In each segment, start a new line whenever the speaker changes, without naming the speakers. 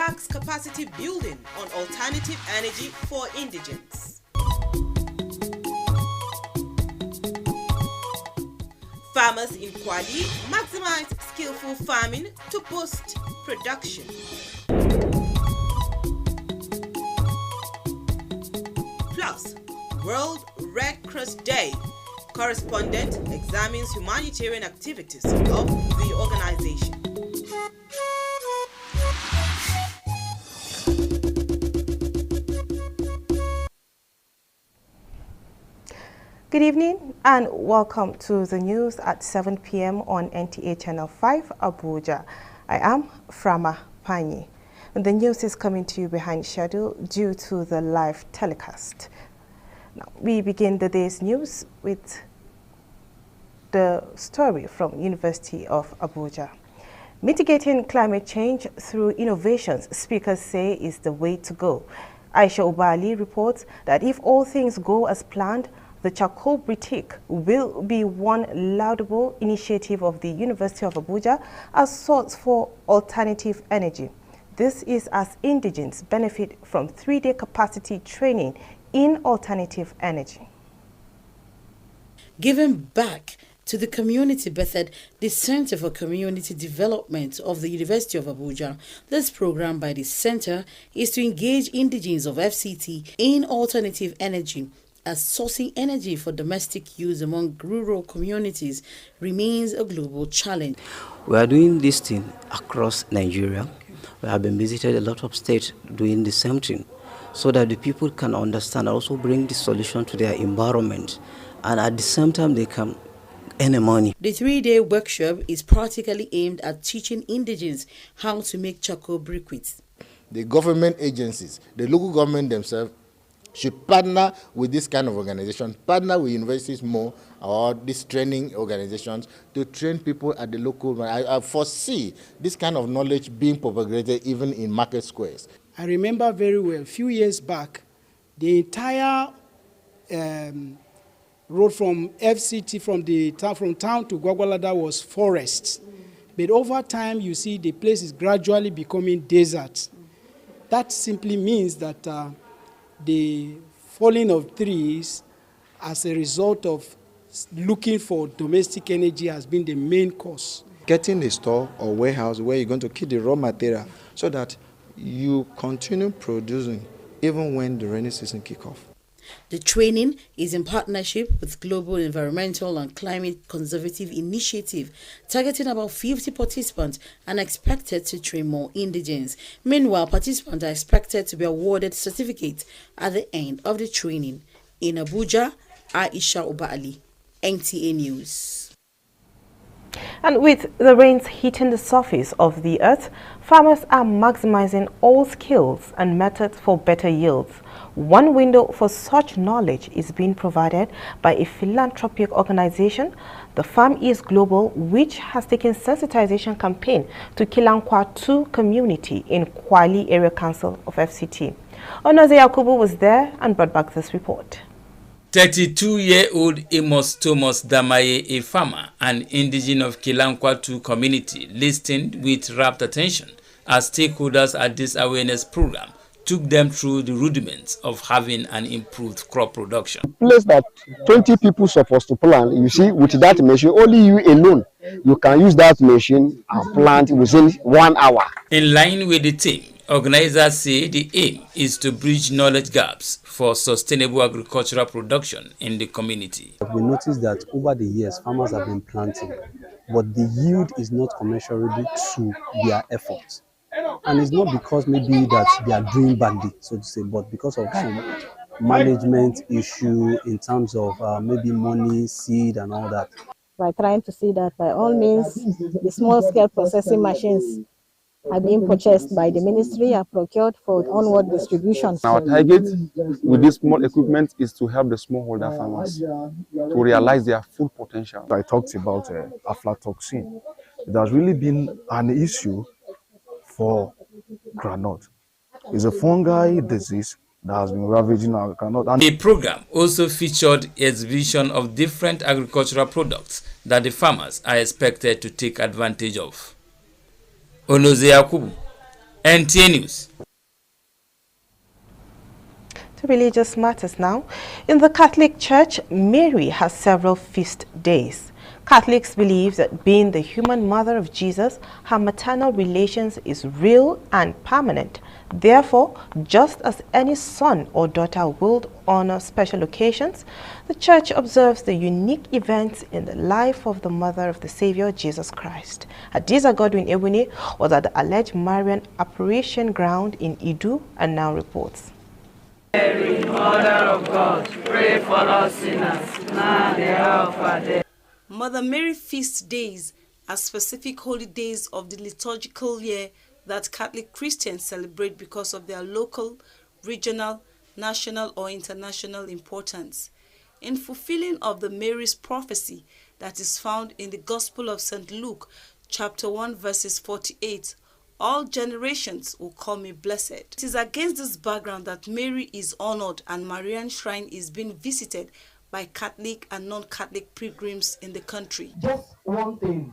backs capacity building on alternative energy for indigents. Farmers in Kwali maximize skillful farming to boost production. Plus, World Red Cross Day. Correspondent examines humanitarian activities of the organization.
Good evening and welcome to the news at 7 p.m. on NTA Channel 5, Abuja. I am Frama Pani. The news is coming to you behind schedule due to the live telecast. Now, we begin the day's news with the story from University of Abuja. Mitigating climate change through innovations, speakers say, is the way to go. Aisha Ubali reports that if all things go as planned, the charcoal boutique will be one laudable initiative of the University of Abuja as source for alternative energy. This is as indigents benefit from 3-day capacity training in alternative energy.
Giving back to the community bettered the Center for Community Development of the University of Abuja. This program by the center is to engage indigents of FCT in alternative energy, as sourcing energy for domestic use among rural communities remains a global challenge.
We are doing this thing across Nigeria. We have been visited a lot of states doing the same thing, so that the people can understand and also bring the solution to their environment, and at the same time they can earn money.
The 3-day workshop is practically aimed at teaching indigents how to make charcoal briquettes.
The government agencies, the local government themselves, should partner with this kind of organization, partner with universities more, or these training organizations to train people at the local. I foresee this kind of knowledge being propagated even in market squares.
I remember very well, a few years back, the entire road from FCT, from town to Gwagwalada was forests. But over time, you see the place is gradually becoming desert. That simply means that the falling of trees as a result of looking for domestic energy has been the main cause.
Getting a store or warehouse where you're going to keep the raw material so that you continue producing even when the rainy season kicks off.
The training is in partnership with Global Environmental and Climate Conservative Initiative, targeting about 50 participants and expected to train more indigents. Meanwhile, participants are expected to be awarded certificates at the end of the training. In Abuja, Aisha Ubali, NTA News.
And with the rains hitting the surface of the earth, farmers are maximizing all skills and methods for better yields. One window for such knowledge is being provided by a philanthropic organization, the Farm East Global, which has taken sensitization campaign to Kilankwa 2 community in Kwali Area Council of FCT. Onoze Yakubu was there and brought back this report.
32-year-old Amos Thomas Damaye, a farmer and indigene of Kilankwa 2 community, listened with rapt attention as stakeholders at this awareness program took them through the rudiments of having an improved crop production.
Place that 20 people supposed to plant, you see, with that machine, only you alone, you can use that machine and plant within 1 hour.
In line with the theme, organizers say the aim is to bridge knowledge gaps for sustainable agricultural production in the community.
We noticed that over the years, farmers have been planting, but the yield is not commensurable to their efforts. And it's not because maybe that they are doing badly, so to say, but because of some management issue in terms of maybe money, seed, and all that.
By trying to see that by all means, the small-scale processing machines are being purchased by the ministry, are procured for onward distribution.
Our target with this small equipment is to help the smallholder farmers to realize their full potential.
I talked about aflatoxin. It has really been an issue for groundnut. It's a fungi disease that has been ravaging our groundnut.
The program also featured exhibition of different agricultural products that the farmers are expected to take advantage of. Onoze Yakubu, NTA News.
To religious matters now. In the Catholic Church, Mary has several feast days. Catholics believe that being the human mother of Jesus, her maternal relations is real and permanent. Therefore, just as any son or daughter will honor special occasions, the Church observes the unique events in the life of the mother of the Savior, Jesus Christ. Hadiza Godwin Ebune was at the alleged Marian apparition ground in Idu and now reports.
Mary, Mother of God, pray for us sinners, now and the hour of our death.
Mother Mary feast days are specific holy days of the liturgical year that Catholic Christians celebrate because of their local, regional, national or international importance. In fulfilling of the Mary's prophecy that is found in the Gospel of St. Luke, chapter 1, verses 48, all generations will call me blessed. It is against this background that Mary is honored and Marian Shrine is being visited by Catholic and non-Catholic pilgrims in the country.
Just one thing,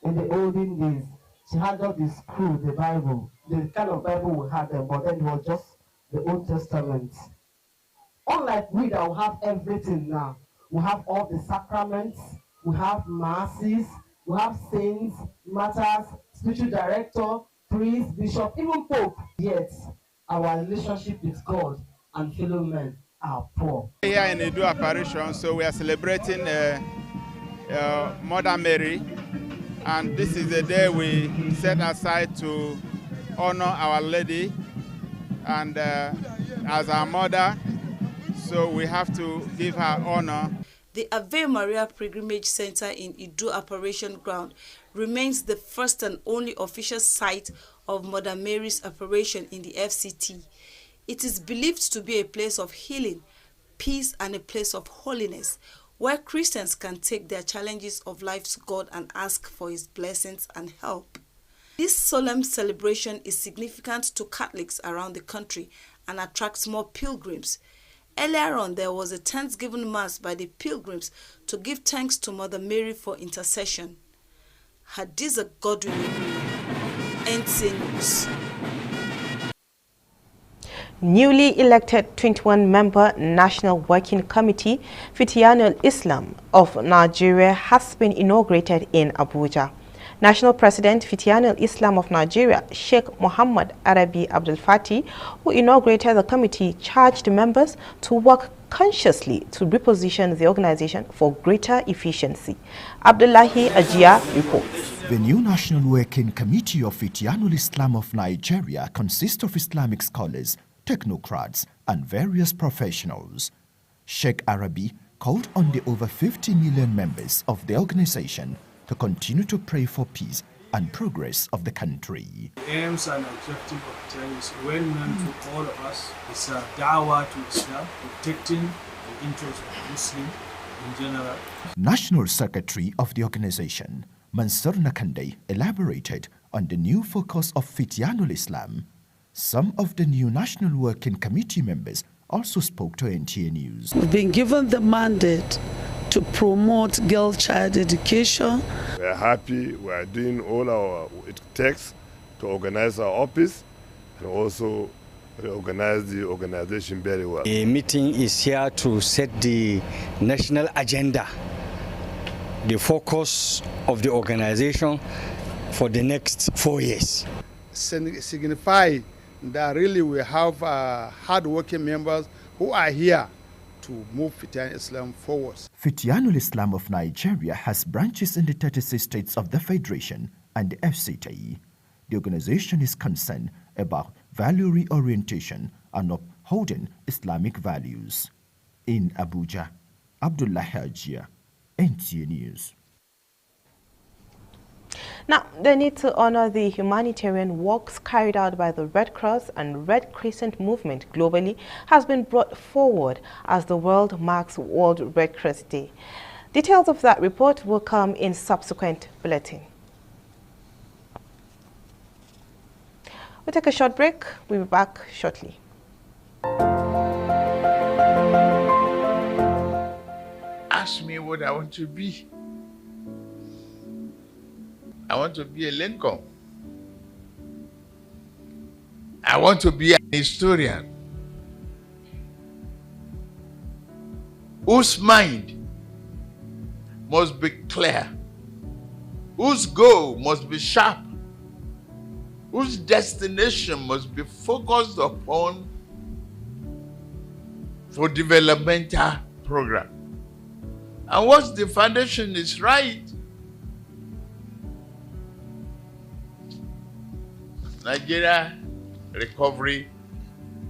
in the olden days, she had just the screw, the Bible, the kind of Bible we had then, but then it was just the Old Testament. Unlike we that we have everything now, we have all the sacraments, we have masses, we have saints, martyrs, spiritual director, priest, bishop, even pope. Yet our relationship with God and fellow men are poor.
Here in Edu apparition, so we are celebrating Mother Mary, and this is the day we set aside to honor Our Lady and as our mother, so we have to give her honor.
The Ave Maria Pilgrimage Center in Idu Apparition Ground remains the first and only official site of Mother Mary's apparition in the FCT. It is believed to be a place of healing, peace, and a place of holiness, where Christians can take their challenges of life to God and ask for His blessings and help. This solemn celebration is significant to Catholics around the country and attracts more pilgrims. Earlier on, there was a Thanksgiving Mass by the pilgrims to give thanks to Mother Mary for intercession. Hadiza Godwin, NTA News.
Newly elected 21-member National Working Committee, Fitiyanul Islam of Nigeria, has been inaugurated in Abuja. National President Fitiyanul Islam of Nigeria, Sheikh Muhammad Arabi Abdul Fatih, who inaugurated the committee, charged members to work consciously to reposition the organization for greater efficiency. Abdullahi Ajia reports.
The new National Working Committee of Fitiyanul Islam of Nigeria consists of Islamic scholars, technocrats, and various professionals. Sheikh Arabi called on the over 50 million members of the organization to continue to pray for peace and progress of the country.
The aims and objective of the is well known to all of us. It's a da'wah to Islam, protecting the interests of Muslims in general.
National Secretary of the organization, Mansur Nakande, elaborated on the new focus of Fitiyanul Islam. Some of the new National Working Committee members also spoke to NTA News.
We've been given the mandate to promote girl-child education.
We are happy. We are doing all it takes to organize our office and also reorganize the organization very well.
The meeting is here to set the national agenda, the focus of the organization for the next 4 years.
Signify that really we have hard-working members who are here to move Fitiyanul Islam forward.
Fitiyanul Islam of Nigeria has branches in the 36 states of the Federation and the FCT. The organization is concerned about value reorientation and upholding Islamic values. In Abuja, Abdullah Hajia, NTA News.
Now, the need to honor the humanitarian works carried out by the Red Cross and Red Crescent movement globally has been brought forward as the world marks World Red Cross Day. Details of that report will come in subsequent bulletin. We'll take a short break. We'll be back shortly.
Ask me what I want to be. I want to be a Lincoln. I want to be an historian whose mind must be clear, whose goal must be sharp, whose destination must be focused upon for developmental program. And once the foundation is right, Nigeria recovery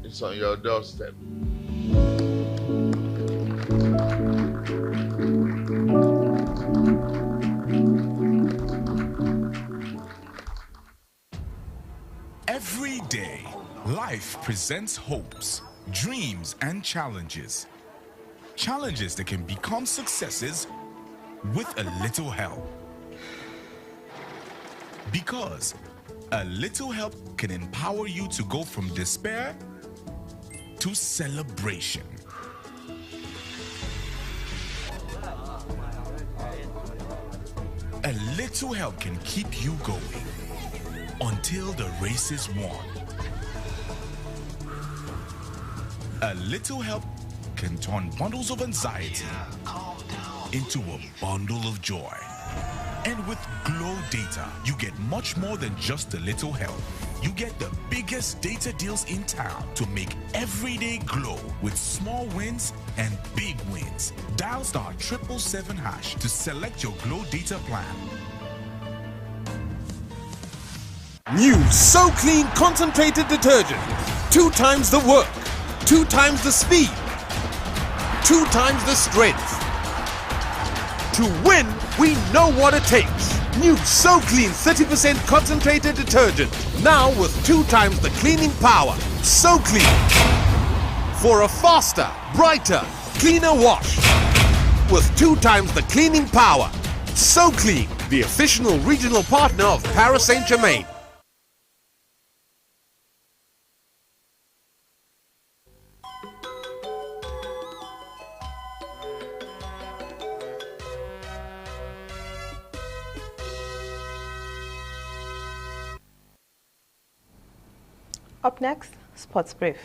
is on your doorstep.
Every day, life presents hopes, dreams, and challenges. Challenges that can become successes with a little help. Because a little help can empower you to go from despair to celebration. A little help can keep you going until the race is won. A little help can turn bundles of anxiety into a bundle of joy. And with Glow Data, you get much more than just a little help. You get the biggest data deals in town to make every day glow with small wins and big wins. Dial *777# to select your Glow Data plan.
New So Clean Concentrated Detergent. 2 times the work, 2 times the speed, 2 times the strength. To win, we know what it takes. New So Clean 30% concentrated detergent. Now with 2 times the cleaning power. So Clean. For a faster, brighter, cleaner wash. With 2 times the cleaning power. So Clean, the official regional partner of Paris Saint-Germain.
Up next, Sports Brief.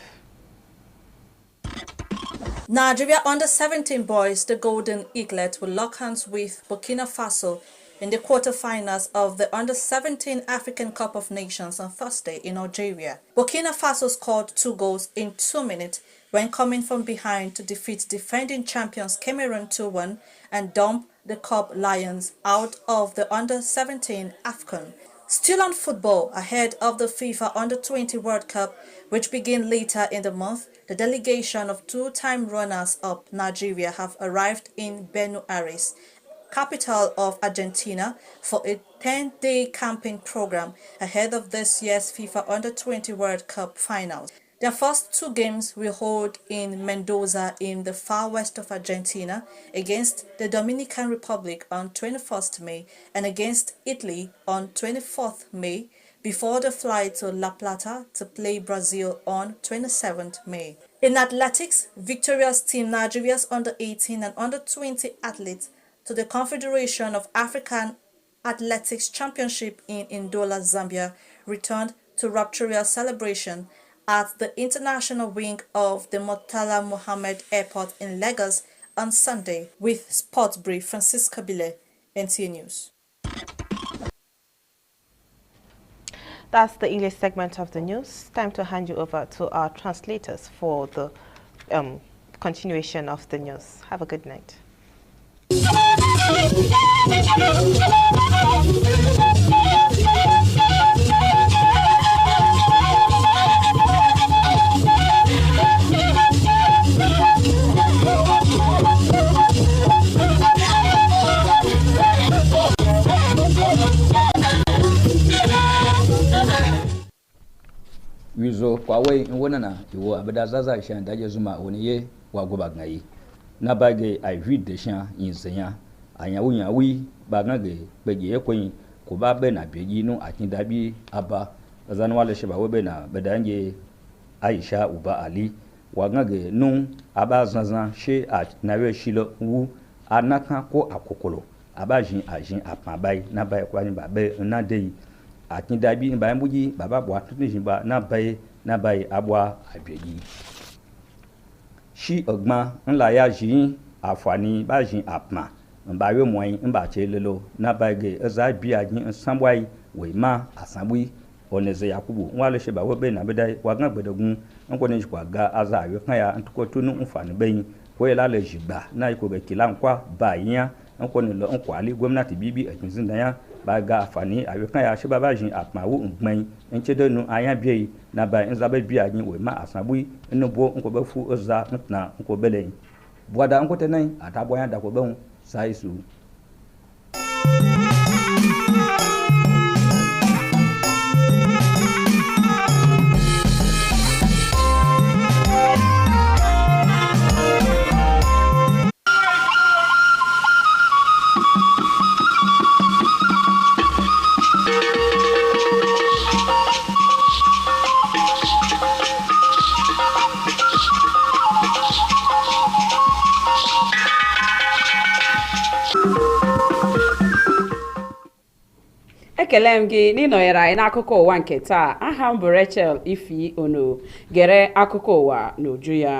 Nigeria under-17 boys, the Golden Eaglet, will lock hands with Burkina Faso in the quarterfinals of the Under-17 African Cup of Nations on Thursday in Algeria. Burkina Faso scored 2 goals in 2 minutes when coming from behind to defeat defending champions Cameroon 2-1 and dump the Cup Lions out of the Under-17 AFCON. Still on football, ahead of the FIFA Under-20 World Cup, which begins later in the month, the delegation of 2-time runners-up Nigeria have arrived in Buenos Aires, capital of Argentina, for a 10-day camping program ahead of this year's FIFA Under-20 World Cup finals. Their first 2 games will hold in Mendoza in the far west of Argentina against the Dominican Republic on 21st May and against Italy on 24th May before they fly to La Plata to play Brazil on 27th May. In athletics, victorious team Nigeria's under-18 and under-20 athletes to the Confederation of African Athletics Championship in Ndola, Zambia returned to rapturous celebration at the international wing of the Murtala Mohammed Airport in Lagos on Sunday. With Sports Brief, Francisca Bile, NTA News.
That's the English segment of the news. Time to hand you over to our translators for the continuation of the news. Have a good night.
Wizo kwa wei nwona iwo abada zaza shan daje zuma woni ye wagoba ngai na bage ai vide shan inzenya anya wunya wi bagage beje ekwen ko ba be na beji no akindabi aba azan wale sheba we be na bedanje Aisha Uba Ali wagage nun aba zanzan she a nawe shilo wu anaka ko akokolo abajin ajin apanbai na bai kwani ba be na dei akindabi ba mbuji baba bo atuni ba na bai na bai abwa abegi shi ogma nla ya jin afani ba jin apma mba yo moyin mba chelelo na bai ge za bia jin sambwai we ma asambui oneze yakubu nwale sheba wobe na bedai wagan gbedogun nkone jikwa ga aza ayo kan ya ntuko tunu mfani beyin ko ela le jigba na iko be kilankwa ba yin nkone lo nkwali gwamnati bibi etunzin da ya ba ga afani ayo kan ya sheba ba jin apmawo ngban nchedenu anya bie na ba nzabe bia jin we ma asambui nbo nko be fu oza ntna nko bele bwada nkote nan atabwa ya da ko be saisu
ekele m gị n'ịnọnyere anyị n'akụkọ ụwa nke taa. Aha m bụ Rachel Ifi Ono. Gere akụkọ ụwa n'uju ya.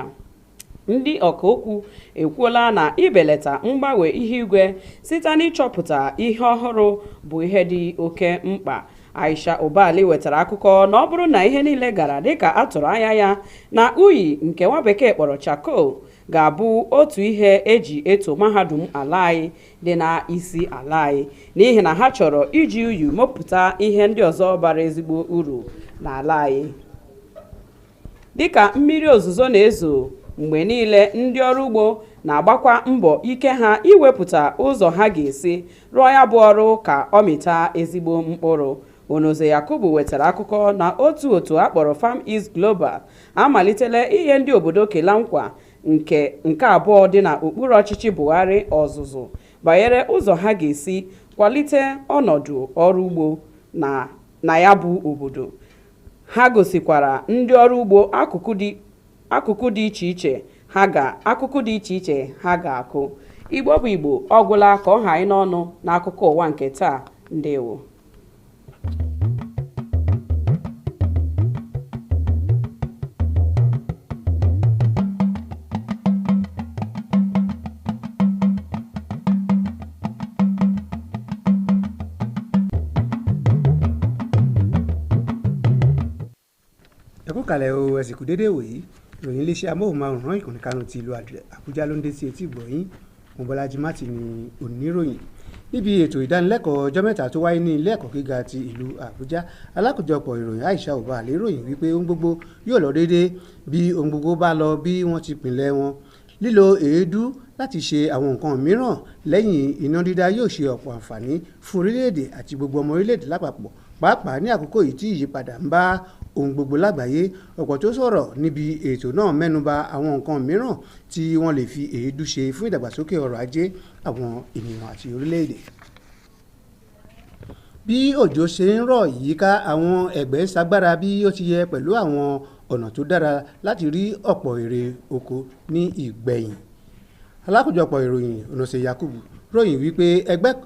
Ndị ọkaokwu ekwuola na ibelata mgbanwe ihe igwe site n'ịchọpụta ihe ọhụrụ bụ ihe dị oke mkpa. Aisha Obali wetara akụkọ na ọ bụrụ na ihe niile gara dịka atụrụ anya ya, na unyi nke nwa bekee kpọrọ charcoal ga-abụ otu ihe eji eto mahadum ala anyị dị n'isi ala anyị, n'ihi na ha chọrọ iji unyi mepụta ihe ndị ọzọ bara ezigbo uru n'ala anyị. Dịka mmiri ozuzo na-ezo mgbe niile, ndị ọrụ ugbo na-agbakwa mbọ ike ha iwepụta ụzọ ha ga-esi rụọ ya bụ ọrụ ka ọ mịta ezigbo mkpụrụ. Onoze Yakubu wetara akụkọ na otu akpọrọ Farm East Global amalitela ihe ndị obodo Kelankwa nke abụọ dị na okpuru ọchịchị Buhari ọzụzụ banyere ụzọ ha ga-esi kwalite ọnọdụ ọrụ ugbo na ya bụ obodo. Ha gosikwara ndị ọrụ ugbo akụkụ dị iche iche ha ga-akụ. Igbo bụ Igbo, ọgwụla ka ọ ha anyị n'ọnụ n'akụkọ ụwa nke taa. Ndewo.
Kalẹ̀ o ẹ̀sìnkú dédé wòyí ìròyìn iléeṣẹ́ amóhùnmáwòrán ìkànnì Kánò ti ìlú Àbújá ló ń dé sí etí ìgbọ̀yìn. Mọ́bọ́lájí Mátì ni oníròyìn. Níbi ètò ìdánilẹ́kọ̀ọ́ ọjọ́ mẹ́ta tó wáyé ní ilé ẹ̀kọ́ gíga ti ìlú Àbújá, alákòjọpọ̀ ìròyìn Aisha Obali ròyìn wípé ohun gbogbo yóò lọ dédé bí ohun gbogbo bá lọ bí wọ́n ti pìnlẹ̀ wọn. Lílo èédú láti ṣe àwọn nǹkan mìíràn lẹ́yìn iná dídá yóò ṣe ọ̀pọ̀ àǹfààní fún orílẹ̀-èdè àti gbogbo ọmọ orílẹ̀-èdè lápapọ̀, pàápàá ní àkókò yìí tí ìyípadà ń bá ohun gbogbo lágbàáyé. Ọ̀pọ̀ tó sọ̀rọ̀ níbi ètò náà mẹ́nuba àwọn nǹkan mìíràn tí wọ́n lè fi èédú ṣe fún ìdàgbàsókè ọrọ̀ ajé àwọn ènìyàn àti orílẹ̀-èdè. Bí òjò ṣe ń rọ̀ yíká àwọn ẹ̀gbẹ́ ṣagbára bí ó ti yẹ pẹ̀lú àwọn ọ̀nà tó dára láti rí ọ̀pọ̀ èrè oko ní ìgbẹ̀yìn. Alákòjọpọ̀ ìròyìn Onoze Yakubu ròyìn wípé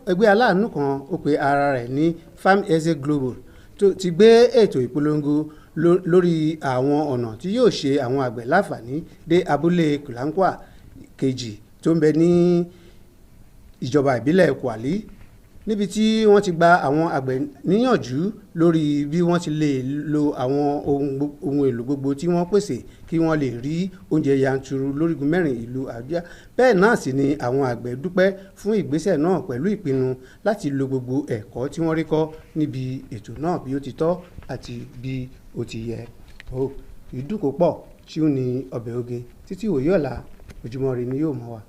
ẹgbẹ́ aláàánú kan ó pe ara rẹ̀ ní Farm East Global ti gbé ètò ìpolongo lórí àwọn ọ̀nà tí yóò ṣe àwọn àgbẹ̀ láǹfààní dé abúlé Kulankwa kejì tó ń bẹ ní ìjọba ìbílẹ̀ Kwali, níbi tí wọ́n ti gba àwọn àgbẹ̀ níyànjú lórí bí wọ́n ti lè lo àwọn ohun èlò gbogbo tí wọ́n pèsè kí wọ́n lè rí oúnjẹ yanturu lórígun mẹ́rin ìlú Àbújá. Bẹ́ẹ̀ náà sì ni àwọn àgbẹ̀ dúpẹ́ fún ìgbésẹ̀ náà pẹ̀lú ìpinnu láti lo gbogbo ẹ̀kọ́ tí wọ́n rí kọ́ níbi ètò náà bí ó ti tọ́ àti bí ó ti yẹ. Ìdúnkòpọ̀ tí ó ní ọbẹ̀ oge títí òye ọ̀la, Ojúmọ́ Ire ni yóò mọ́ wa.